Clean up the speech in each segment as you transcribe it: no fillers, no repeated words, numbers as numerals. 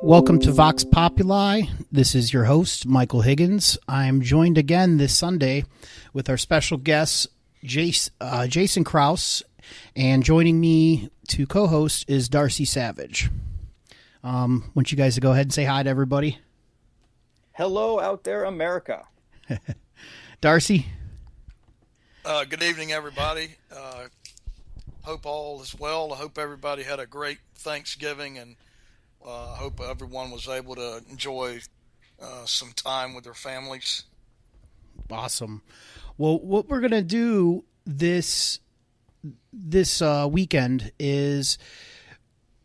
Welcome to Vox Populi. This is your host, Michael Higgins. I'm joined again this Sunday with our special guest, Jason Kraus, and joining me to co-host is Darcy Savage. Want you guys to go ahead and say hi to everybody? Hello out there, America. Darcy? Good evening, everybody. Hope all is well. I hope everybody had a great Thanksgiving, and I hope everyone was able to enjoy some time with their families. Awesome. Well, what we're going to do this weekend is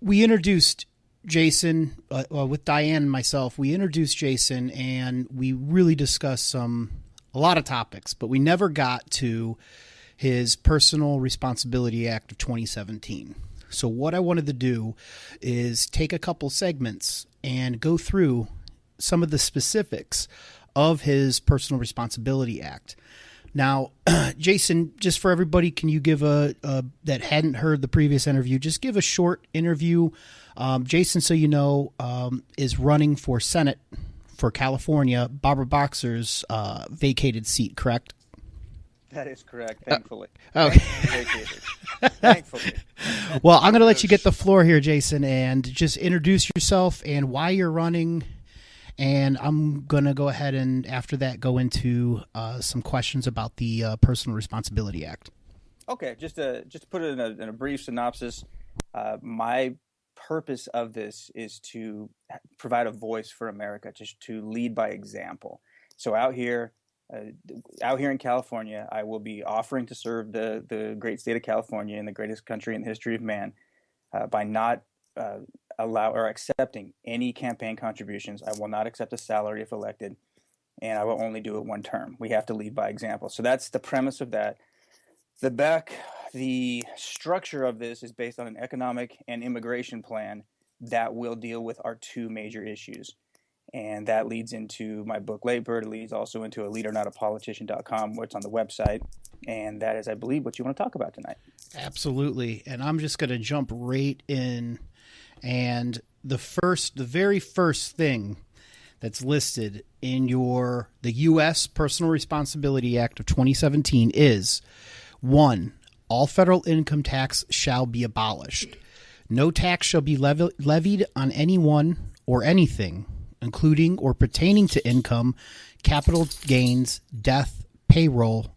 we introduced Jason with Diane and myself. We introduced Jason, and we really discussed a lot of topics, but we never got to his Personal Responsibility Act of 2017. So what I wanted to do is take a couple segments and go through some of the specifics of his Personal Responsibility Act. Now, Jason, just for everybody, can you give that hadn't heard the previous interview, just give a short interview. Jason, so you know, is running for Senate for California, Barbara Boxer's vacated seat, correct? That is correct, thankfully. Okay. Thankfully. Well, I'm going to let you get the floor here, Jason, and just introduce yourself and why you're running. And I'm going to go ahead and, after that, go into some questions about the Personal Responsibility Act. Okay, just to put it in a brief synopsis, my purpose of this is to provide a voice for America, just to lead by example. So out here in California, I will be offering to serve the great state of California in the greatest country in the history of man by not accepting any campaign contributions. I will not accept a salary if elected, and I will only do it one term. We have to lead by example. So that's the premise of that. The structure of this is based on an economic and immigration plan that will deal with our two major issues. And that leads into my book, Late Bird. It leads also into a leadernotapolitician.com, where it's on the website. And that is, I believe, what you want to talk about tonight. Absolutely. And I'm just going to jump right in. And the very first thing that's listed in the U.S. Personal Responsibility Act of 2017 is, 1, all federal income tax shall be abolished. No tax shall be levied on anyone or anything, including or pertaining to income, capital gains, death, payroll,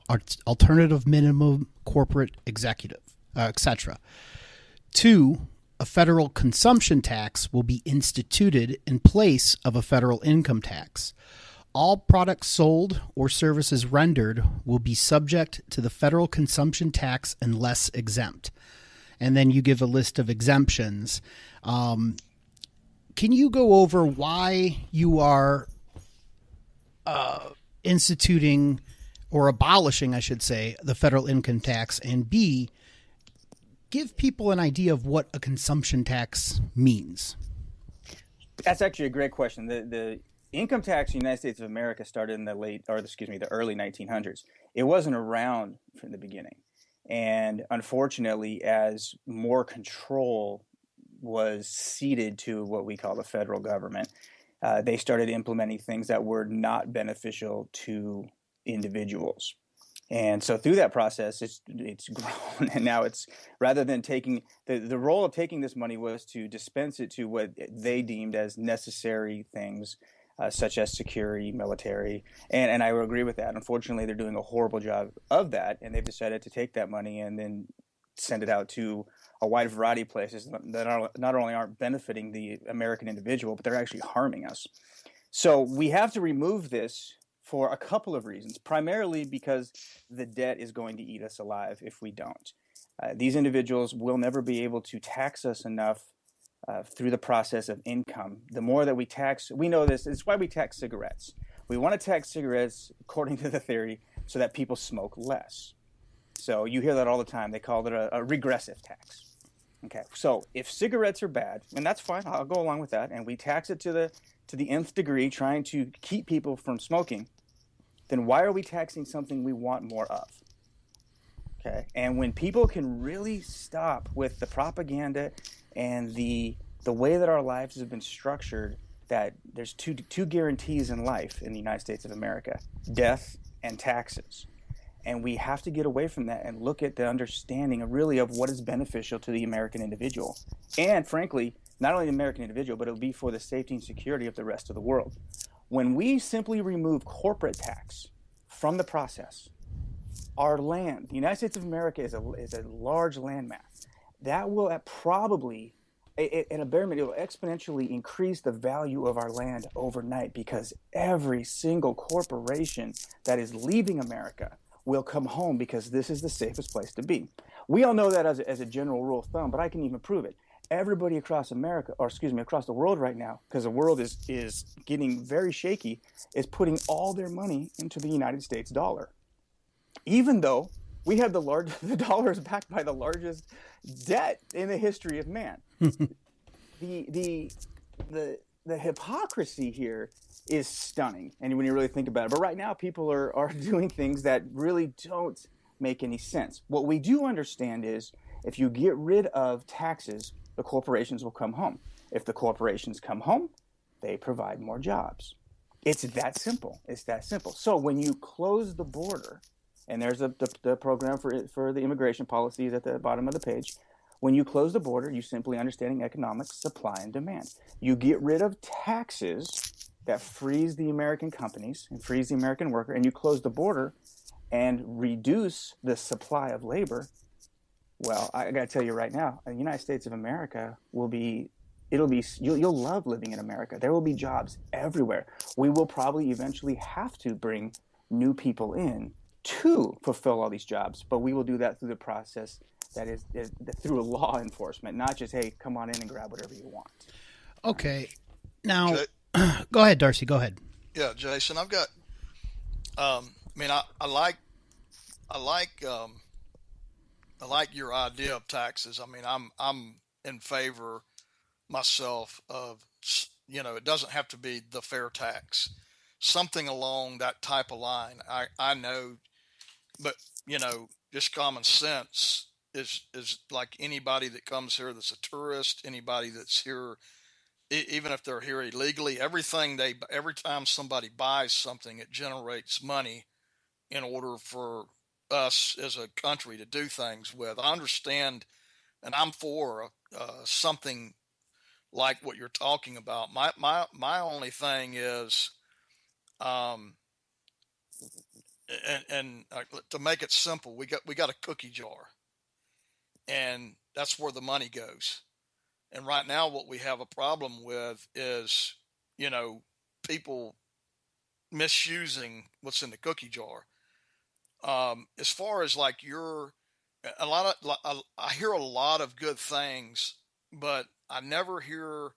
alternative minimum corporate executive, etc. 2, a federal consumption tax will be instituted in place of a federal income tax. All products sold or services rendered will be subject to the federal consumption tax unless exempt. And then you give a list of exemptions. Can you go over why you are instituting or abolishing, I should say, the federal income tax, and B, give people an idea of what a consumption tax means? That's actually a great question. The income tax in the United States of America started in the early 1900s. It wasn't around from the beginning. And unfortunately, as more control was ceded to what we call the federal government, they started implementing things that were not beneficial to individuals. And so through that process, it's grown, and now it's, rather than taking the role of taking this money, was to dispense it to what they deemed as necessary things, such as security, military, and I would agree with that. Unfortunately, they're doing a horrible job of that, and they've decided to take that money and then send it out to a wide variety of places that not only aren't benefiting the American individual, but they're actually harming us. So we have to remove this for a couple of reasons, primarily because the debt is going to eat us alive if we don't. These individuals will never be able to tax us enough through the process of income. The more that we tax, we know this, it's why we tax cigarettes. We want to tax cigarettes, according to the theory, so that people smoke less. So you hear that all the time. They call it a regressive tax. Okay, so if cigarettes are bad, and that's fine, I'll go along with that, and we tax it to the nth degree, trying to keep people from smoking, then why are we taxing something we want more of? Okay, and when people can really stop with the propaganda and the the way that our lives have been structured, that there's two guarantees in life in the United States of America: death and taxes. And we have to get away from that and look at the understanding of really of what is beneficial to the American individual. And frankly, not only the American individual, but it'll be for the safety and security of the rest of the world. When we simply remove corporate tax from the process, our land, the United States of America is a large landmass. That will probably, at a bare minimum, it will exponentially increase the value of our land overnight, because every single corporation that is leaving America will come home because this is the safest place to be. We all know that as a general rule of thumb, but I can even prove it. Everybody across America, or excuse me, across the world right now, because the world is getting very shaky, is putting all their money into the United States dollar. Even though we have the dollar is backed by the largest debt in the history of man. The hypocrisy here is stunning, and when you really think about it. But right now, people are doing things that really don't make any sense. What we do understand is, if you get rid of taxes, the corporations will come home. If the corporations come home, they provide more jobs. It's that simple. It's that simple. So when you close the border, and there's the program for the immigration policies at the bottom of the page. When you close the border, you simply understanding economics, supply and demand. You get rid of taxes that frees the American companies and frees the American worker, and you close the border and reduce the supply of labor. Well, I got to tell you right now, the United States of America you'll love living in America. There will be jobs everywhere. We will probably eventually have to bring new people in to fulfill all these jobs, but we will do that through the process that is through law enforcement, not just, hey, come on in and grab whatever you want. Okay. Now, go ahead, Darcy. Go ahead. Yeah, Jason, I've got. I like your idea of taxes. I mean, I'm in favor myself of, it doesn't have to be the fair tax, something along that type of line. I know, but just common sense is like anybody that comes here that's a tourist, anybody that's here, even if they're here illegally, every time somebody buys something, it generates money in order for us as a country to do things with. I understand, and I'm for something like what you're talking about. My only thing is, to make it simple, we got a cookie jar, and that's where the money goes. And right now, what we have a problem with is, people misusing what's in the cookie jar. As far as like I hear a lot of good things, but I never hear,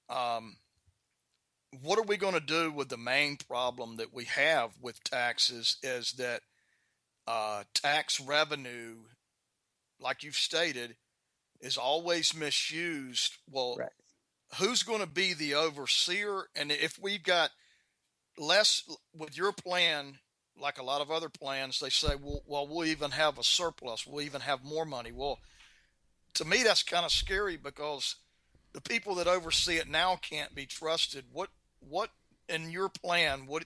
what are we going to do with the main problem that we have with taxes is that tax revenue, like you've stated, is always misused. Well, right. Who's going to be the overseer? And if we've got less with your plan, like a lot of other plans, they say, well, we'll even have a surplus. We'll even have more money. Well, to me, that's kind of scary, because the people that oversee it now can't be trusted. What in your plan, what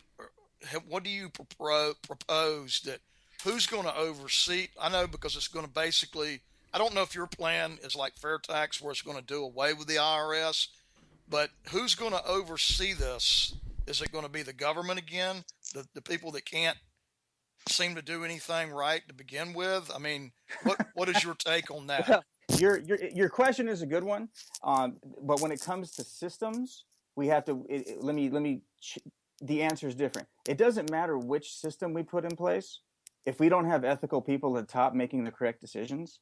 do you propose that who's going to oversee? I know, because it's going to basically, I don't know if your plan is like fair tax where it's going to do away with the IRS, but who's going to oversee this? Is it going to be the government again? The people that can't seem to do anything right to begin with? I mean, what is your take on that? Well, your question is a good one, but when it comes to systems, we have to. The answer is different. It doesn't matter which system we put in place. If we don't have ethical people at the top making the correct decisions,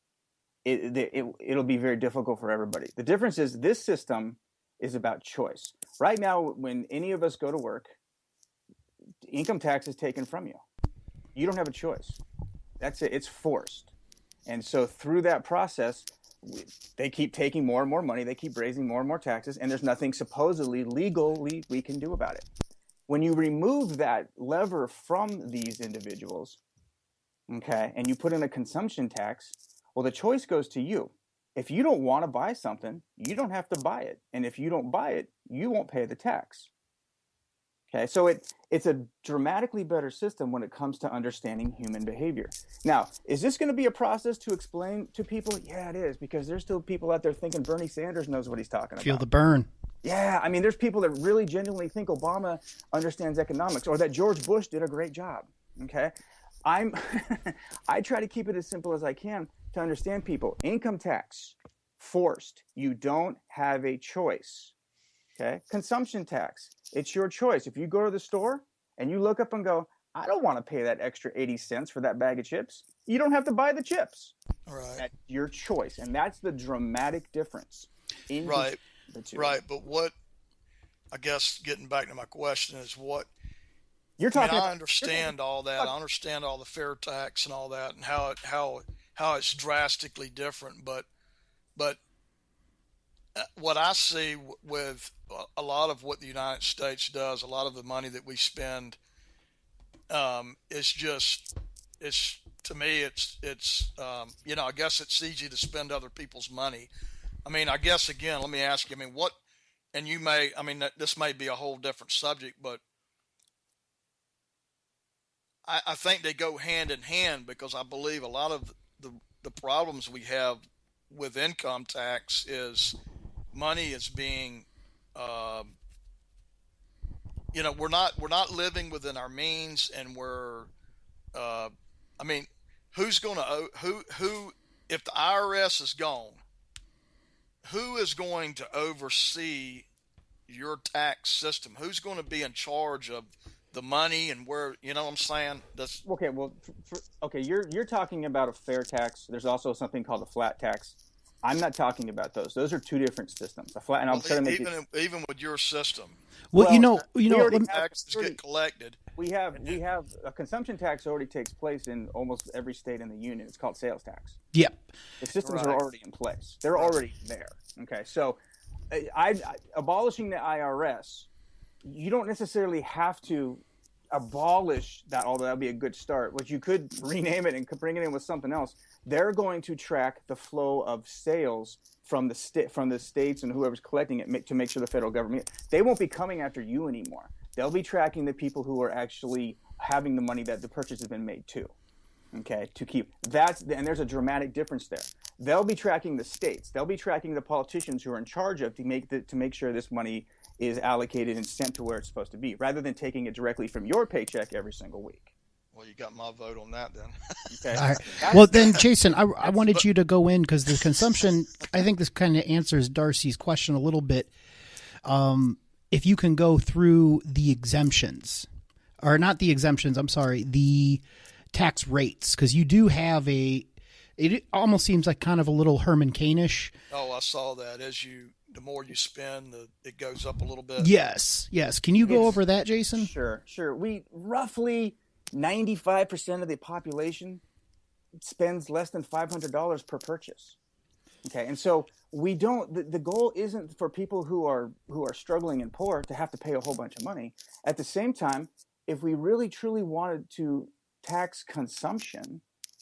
it'll be very difficult for everybody. The difference is this system is about choice. Right now, when any of us go to work, income tax is taken from you. You don't have a choice. That's it. It's forced. And so through that process, they keep taking more and more money. They keep raising more and more taxes, and there's nothing supposedly legally we can do about it. When you remove that lever from these individuals, okay, and you put in a consumption tax, well, the choice goes to you. if you don't want to buy something, you don't have to buy it. And if you don't buy it, you won't pay the tax. Okay, so it's a dramatically better system when it comes to understanding human behavior. Now, is this going to be a process to explain to people? Yeah, it is, because there's still people out there thinking Bernie Sanders knows what he's talking about. Feel the burn. Yeah, I mean, there's people that really genuinely think Obama understands economics, or that George Bush did a great job. Okay, I try to keep it as simple as I can to understand people. Income tax, forced. You don't have a choice. Okay, consumption tax, it's your choice. If you go to the store and you look up and go, I don't want to pay that extra 80 cents for that bag of chips, you don't have to buy the chips. Right. That's your choice. And that's the dramatic difference in the two. Right. But what, I guess, getting back to my question is what, you're talking I understand all that. I understand all the fair tax and all that and how it's drastically different. But what I see with a lot of what the United States does, a lot of the money that we spend, to me, I guess it's easy to spend other people's money. I mean, I guess, again, let me ask you, I mean, this may be a whole different subject, but I think they go hand in hand, because I believe a lot of the problems we have with income tax is money is being, we're not living within our means, and who's going to who if the IRS is gone, who is going to oversee your tax system? Who's going to be in charge of the money and where, you know what I'm saying? That's okay. Well, you're talking about a fair tax. There's also something called a flat tax. I'm not talking about those. Those are two different systems. A flat, and I'll try to make even with your system. Well, Taxes get collected. We have a consumption tax already takes place in almost every state in the union. It's called sales tax. Yep. The systems are already in place. They're already there. Okay, so abolishing the IRS, you don't necessarily have to abolish that, although that would be a good start. But you could rename it and bring it in with something else. They're going to track the flow of sales from the states and whoever's collecting it to make sure the federal government, they won't be coming after you anymore. They'll be tracking the people who are actually having the money that the purchase has been made to. Okay, to keep and there's a dramatic difference there. They'll be tracking the states. They'll be tracking the politicians who are in charge of to make sure this money is allocated and sent to where it's supposed to be, rather than taking it directly from your paycheck every single week. Well, you got my vote on that then. Okay. All right. Well, then, Jason, I wanted you to go in, because the consumption, I think this kind of answers Darcy's question a little bit. If you can go through the exemptions, or not the exemptions, I'm sorry, the tax rates, because you do have it almost seems like kind of a little Herman Cain-ish. Oh, I saw that. The more you spend, it goes up a little bit. Yes. Can you go over that, Jason? Sure. We roughly 95% of the population spends less than $500 per purchase. Okay, and so we don't. The goal isn't for people who are struggling and poor to have to pay a whole bunch of money. At the same time, if we really truly wanted to tax consumption,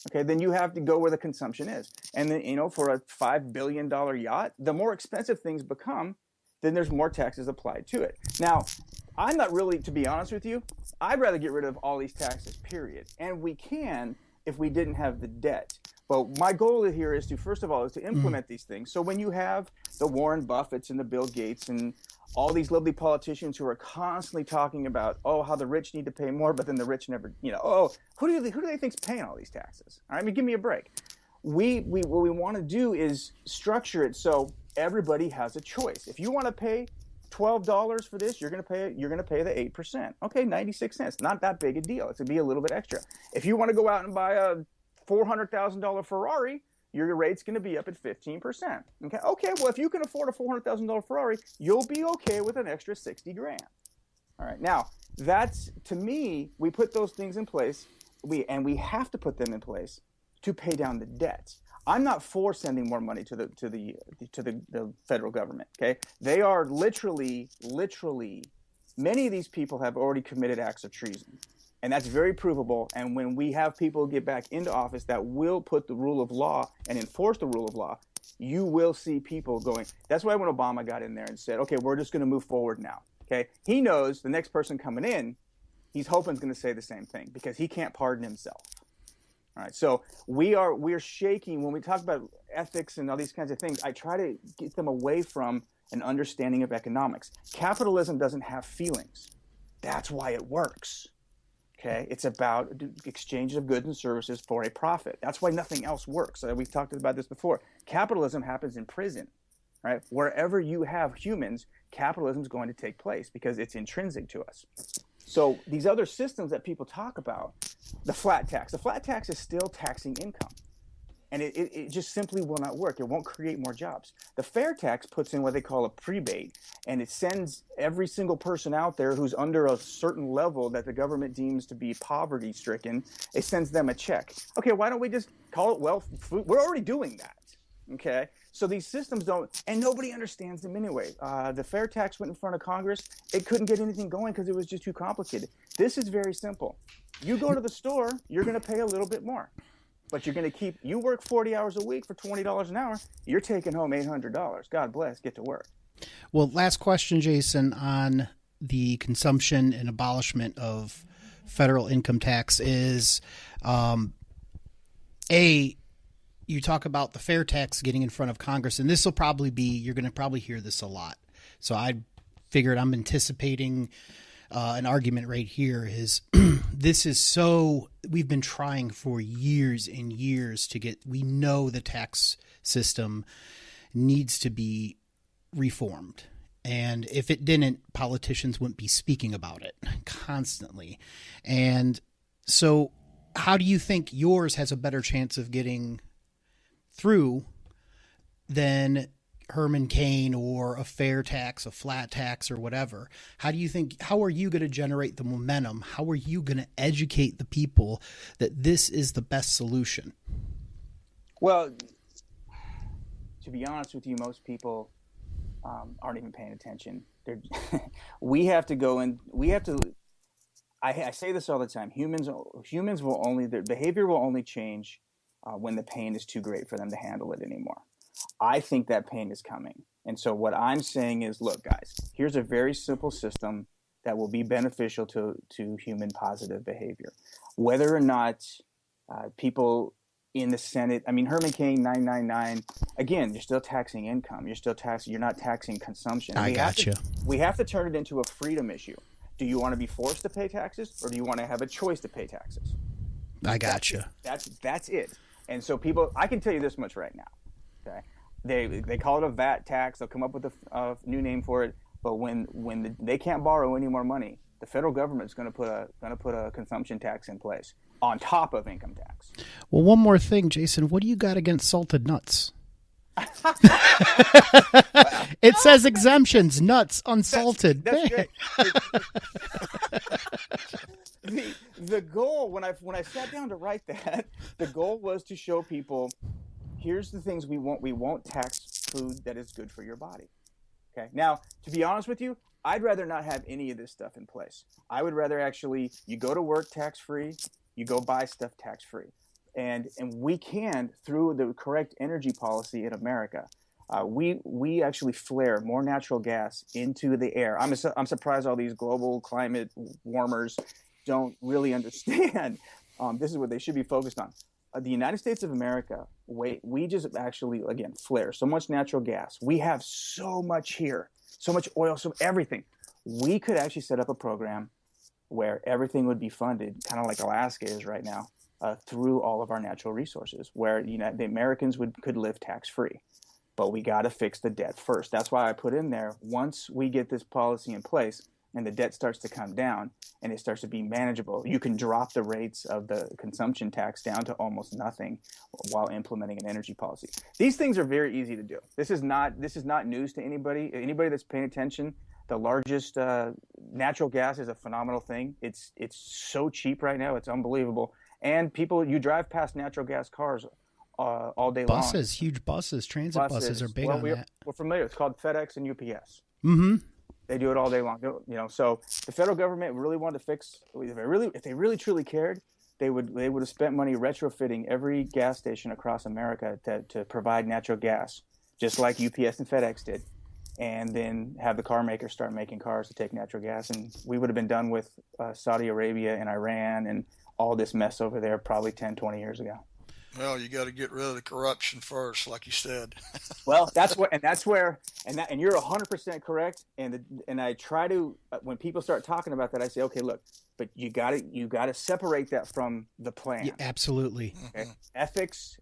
okay, then you have to go where the consumption is. And then, for a $5 billion yacht, the more expensive things become, then there's more taxes applied to it. Now, I'm not really, to be honest with you, I'd rather get rid of all these taxes, period. And we can if we didn't have the debt. But my goal here is to implement these things. So when you have the Warren Buffetts and the Bill Gates and all these lovely politicians who are constantly talking about, how the rich need to pay more, but then the rich never, who do they think's paying all these taxes? All right, give me a break. What we want to do is structure it so everybody has a choice. If you want to pay $12 for this, you're going to pay the 8%. Okay, 96 cents. Not that big a deal. It's going to be a little bit extra. If you want to go out and buy a $400,000 Ferrari, your rate's going to be up at 15%. Okay. Well, if you can afford a $400,000 Ferrari, you'll be okay with an extra $60,000. All right. Now, that's, to me, we put those things in place. We have to put them in place to pay down the debt. I'm not for sending more money to the federal government. Okay, they are literally. Many of these people have already committed acts of treason, and that's very provable. And when we have people get back into office that will put the rule of law and enforce the rule of law, you will see people going. That's why when Obama got in there and said, okay, we're just going to move forward now. Okay. He knows the next person coming in, he's hoping is going to say the same thing because he can't pardon himself. All right. So we're shaking when we talk about ethics and all these kinds of things. I try to get them away from an understanding of economics. Capitalism doesn't have feelings. That's why it works. Okay, it's about exchange of goods and services for a profit. That's why nothing else works. We've talked about this before. Capitalism happens in prison, right? Wherever you have humans, capitalism is going to take place because it's intrinsic to us. So these other systems that people talk about, the flat tax is still taxing income. And it just simply will not work. It won't create more jobs. The fair tax puts in what they call a prebate, and it sends every single person out there who's under a certain level that the government deems to be poverty-stricken, it sends them a check. Okay, why don't we just call it wealth food? We're already doing that, okay? So these systems don't, and nobody understands them anyway. The fair tax went in front of Congress. It couldn't get anything going because it was just too complicated. This is very simple. You go to the store, you're going to pay a little bit more. But you're going to you work 40 hours a week for $20 an hour, you're taking home $800. God bless, get to work. Well, last question, Jason, on the consumption and abolishment of federal income tax is, you talk about the fair tax getting in front of Congress, and this will probably be, you're going to probably hear this a lot. So I figured I'm anticipating an argument right here is this is so we've been trying for years and years to get, we know the tax system needs to be reformed. And if it didn't, politicians wouldn't be speaking about it constantly. And so how do you think yours has a better chance of getting through than Herman Cain or a fair tax, a flat tax, or whatever? How are you going to generate the momentum? How are you going to educate the people that this is the best solution? Well, to be honest with you, most people aren't even paying attention. We have to go in. I say this all the time. Humans will only, their behavior will only change when the pain is too great for them to handle it anymore. I think that pain is coming. And so what I'm saying is, look, guys, here's a very simple system that will be beneficial to human positive behavior. Whether or not people in the Senate, I mean, Herman Cain 999, again, you're still taxing income. You're not taxing consumption. I gotcha. We have to turn it into a freedom issue. Do you want to be forced to pay taxes, or do you want to have a choice to pay taxes? I gotcha. That's it. And so people, I can tell you this much right now. Okay, they call it a VAT tax. They'll come up with a new name for it. But when they can't borrow any more money, the federal government is going to put a consumption tax in place on top of income tax. Well, one more thing, Jason. What do you got against salted nuts? It says exemptions, nuts, unsalted. That's great. The goal when I sat down to write that, the goal was to show people, here's the things we won't. We won't tax food that is good for your body. Okay. Now, to be honest with you, I'd rather not have any of this stuff in place. I would rather actually, you go to work tax-free, you go buy stuff tax-free. And we can, through the correct energy policy in America, we actually flare more natural gas into the air. I'm surprised all these global climate warmers don't really understand. This is what they should be focused on. The United States of America, we just actually, again, flare so much natural gas. We have so much here, so much oil, so everything. We could actually set up a program where everything would be funded, kind of like Alaska is right now, through all of our natural resources, where the Americans could live tax-free. But we got to fix the debt first. That's why I put in there, once we get this policy in place and the debt starts to come down and it starts to be manageable, you can drop the rates of the consumption tax down to almost nothing while implementing an energy policy. These things are very easy to do. This is not news to anybody. Anybody that's paying attention, the largest natural gas is a phenomenal thing. It's so cheap right now. It's unbelievable. And you drive past natural gas cars all day long. Buses, huge buses, transit buses are big on that. We're familiar. It's called FedEx and UPS. Mm-hmm. They do it all day long. So the federal government really wanted to fix. If they really truly cared, they would have spent money retrofitting every gas station across America to provide natural gas just like UPS and FedEx did, and then have the car makers start making cars to take natural gas. And we would have been done with Saudi Arabia and Iran and all this mess over there probably 10, 20 years ago. Well, you got to get rid of the corruption first, like you said. Well, and you're 100% correct. And I try to, when people start talking about that, I say, okay, look, but you got to separate that from the plan. Yeah, absolutely. Okay? Ethics.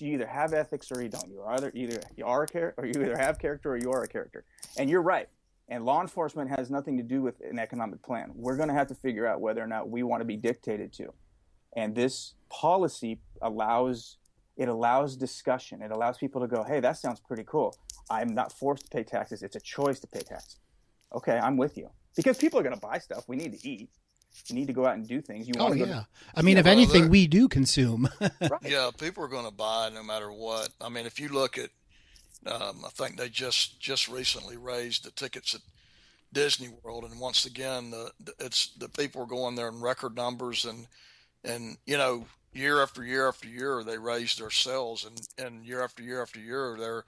You either have ethics or you don't. You are a character, or you either have character or you are a character. And you're right. And law enforcement has nothing to do with an economic plan. We're going to have to figure out whether or not we want to be dictated to. And this policy allows discussion. It allows people to go, hey, that sounds pretty cool. I'm not forced to pay taxes. It's a choice to pay taxes. Okay, I'm with you. Because people are going to buy stuff. We need to eat. You need to go out and do things. I mean, if anything, we do consume. Right. Yeah, people are going to buy no matter what. I mean, if you look at, I think they just recently raised the tickets at Disney World, and once again, the people are going there in record numbers, and year after year after year, they raise their sales, and year after year after year, they're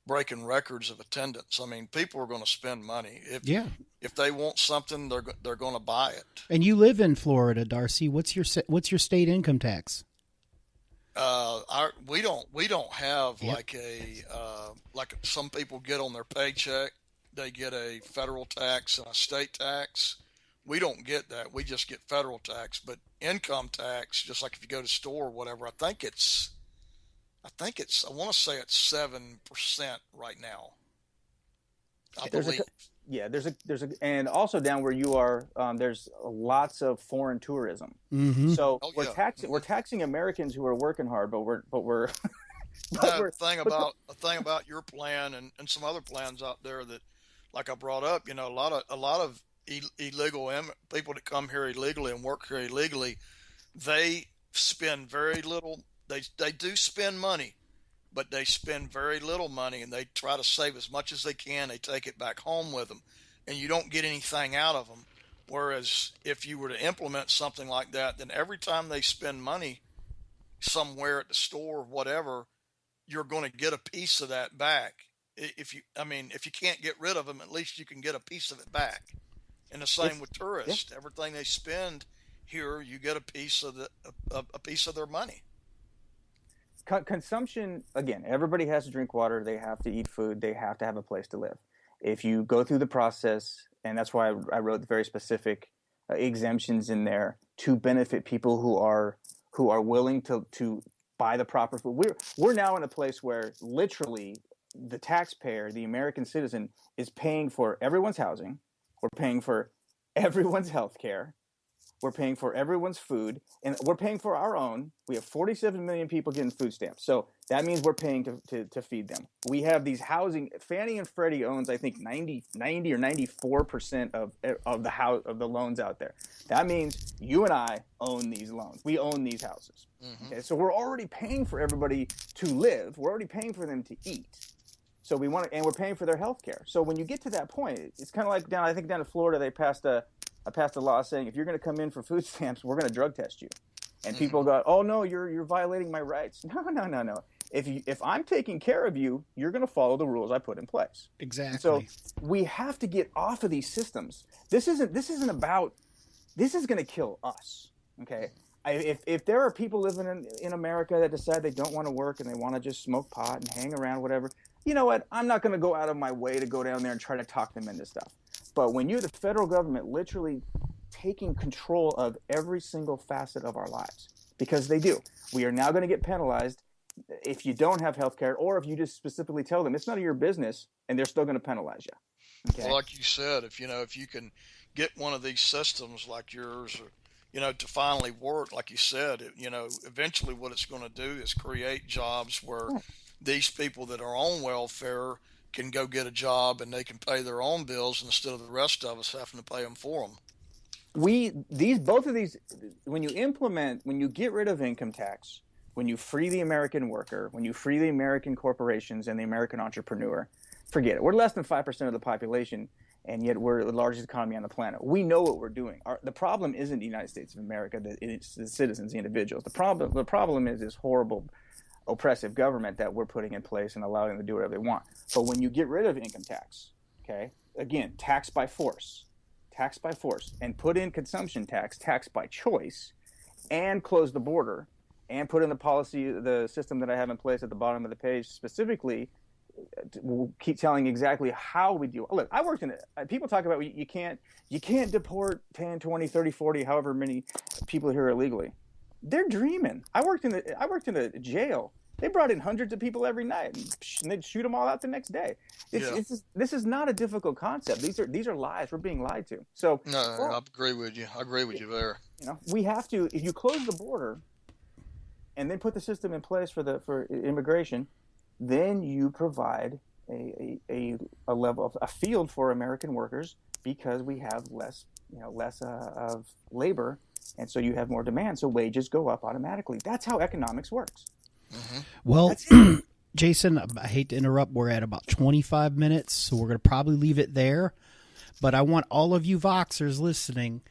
breaking records of attendance. I mean, people are going to spend money. If they want something, they're going to buy it. And you live in Florida, Darcy. What's your state income tax? We don't have like some people get on their paycheck. They get a federal tax and a state tax. We don't get that. We just get federal tax. But income tax, just like if you go to store or whatever, I think it's I want to say it's 7% right now. I believe. And also down where you are, there's lots of foreign tourism. Mm-hmm. So we're taxing Americans who are working hard, but we're the thing about your plan and some other plans out there that, like I brought up, a lot of illegal people that come here illegally and work here illegally, they spend very little. They do spend money, but they spend very little money, and they try to save as much as they can. They take it back home with them, and you don't get anything out of them. Whereas if you were to implement something like that, then every time they spend money somewhere at the store or whatever, you're going to get a piece of that back. If you can't get rid of them, at least you can get a piece of it back. And the same with tourists. Yeah. Everything they spend here, you get a piece of their money. Consumption, again, everybody has to drink water. They have to eat food. They have to have a place to live. If you go through the process, and that's why I wrote the very specific exemptions in there to benefit people who are willing to buy the proper food. We're now in a place where literally the taxpayer, the American citizen, is paying for everyone's housing. We're paying for everyone's health care. We're paying for everyone's food, and we're paying for our own. We have 47 million people getting food stamps. So that means we're paying to feed them. We have these housing. Fannie and Freddie owns, I think, 90 or 94% of the loans out there. That means you and I own these loans. We own these houses. Mm-hmm. Okay, so we're already paying for everybody to live. We're already paying for them to eat. So and we're paying for their health care. So when you get to that point, it's kind of like down in Florida, they passed a law saying if you're going to come in for food stamps, we're going to drug test you. And people go, oh no, you're violating my rights. No. If I'm taking care of you, you're going to follow the rules I put in place. Exactly. And so we have to get off of these systems. This is going to kill us. Okay. If there are people living in America that decide they don't want to work and they want to just smoke pot and hang around, whatever, you know what? I'm not going to go out of my way to go down there and try to talk them into stuff. But when you're the federal government literally taking control of every single facet of our lives, because they do, we are now going to get penalized if you don't have health care, or if you just specifically tell them it's none of your business, and they're still going to penalize you. Okay? Well, like you said, if you can get one of these systems like yours, or to finally work, like you said, eventually what it's going to do is create jobs where these people that are on welfare can go get a job and they can pay their own bills instead of the rest of us having to pay them for them. Both of these, when you get rid of income tax, when you free the American worker, when you free the American corporations and the American entrepreneur, forget it. We're less than 5% of the population, and yet we're the largest economy on the planet. We know what we're doing. The problem isn't the United States of America, it's the citizens, the individuals. The problem is this horrible oppressive government that we're putting in place and allowing them to do whatever they want. But when you get rid of income tax, okay, again, tax by force, and put in consumption tax, tax by choice, and close the border, and put in the system that I have in place at the bottom of the page specifically, we'll keep telling exactly how we do. Look, I worked in it. People talk about you can't deport 10, 20, 30, 40, however many people here illegally. They're dreaming. I worked in a jail. They brought in hundreds of people every night, and they'd shoot them all out the next day. This is not a difficult concept. These are lies. We're being lied to. So no, I agree with you. I agree with you there. We have to. If you close the border, and then put the system in place for immigration, then you provide a level of a field for American workers, because we have less of labor, and so you have more demand, so wages go up automatically. That's how economics works. Mm-hmm. Well, Jason, I hate to interrupt. We're at about 25 minutes, so we're going to probably leave it there. But I want all of you Voxers listening,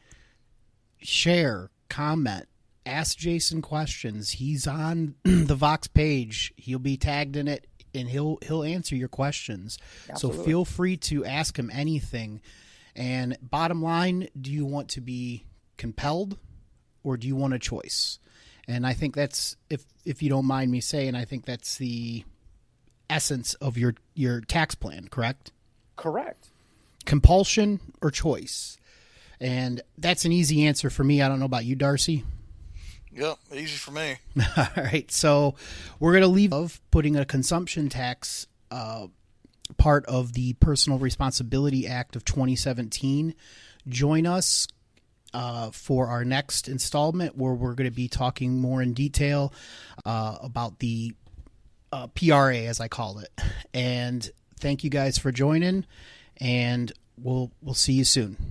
share, comment, ask Jason questions. He's on the Vox page. He'll be tagged in it, and he'll answer your questions. Absolutely. So feel free to ask him anything. And bottom line, do you want to be compelled, or do you want a choice? And I think that's, if you don't mind me saying, I think that's the essence of your tax plan, correct? Correct. Compulsion or choice. And that's an easy answer for me. I don't know about you, Darcy. Yep, easy for me. All right, so we're going to leave of putting a consumption tax part of the Personal Responsibility Act of 2017. Join us for our next installment, where we're going to be talking more in detail about the PRA, as I call it. And thank you guys for joining, and we'll see you soon.